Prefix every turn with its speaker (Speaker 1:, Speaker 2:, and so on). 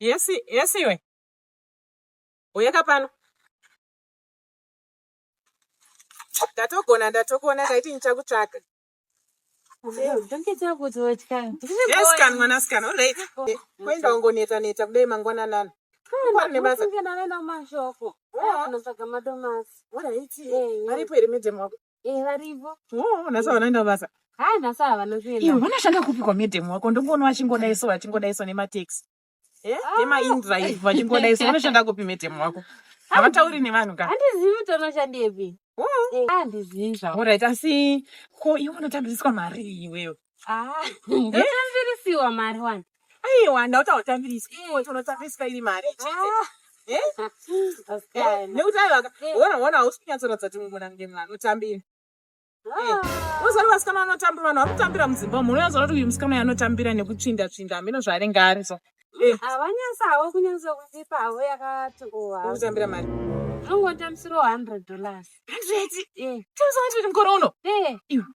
Speaker 1: Yes iwe. Uyeka pano. Ndatogona kaiti nichakutsvaka.
Speaker 2: Ndongeta kuzotka.
Speaker 1: Yes kan mwanasikana. All right. Kwenda ungoneta kudai mangwana nana. Kwane basa.
Speaker 2: Ngenaenda mashoko. Unotsvaga madomasi.
Speaker 1: Waraiti. Varipo ere midem wako?
Speaker 2: Varipo.
Speaker 1: Nasa wanaenda basa.
Speaker 2: Nasa vanokuenda.
Speaker 1: Iwe vanashanda kupi kwa midem wako? Ndongoona vachingodaiso nemataxi. Nemaindrive vachingodaiso vanoshanda kupi midem wako? Havatauri nevanhu ka?
Speaker 2: Handizivi kuti unoshandepi. Handizivi zvawo.
Speaker 1: Alright, asi ko iwe unotambiriswa mari iwewe.
Speaker 2: Ndotambirisiwa mari wani.
Speaker 1: Aiwa ndautatambiriswa. Iwe unotambiriswa iri mari. Nekuti aiwa hausinyatsoratidza kuti mumwe mwana anotambira. Uzori vasikana vanotambira vanhu vanotambira muZimbabwe. Unoziva kuti uyu musikana anotambira nekutsvinda hameno zvaanenge ari so.
Speaker 2: Havanyasawo kunyanyisa kundipa havo yakati
Speaker 1: kutambira mari.
Speaker 2: Unongotambisirawo $100.
Speaker 1: 100? Tinoziva kuti mukore uno? Iwe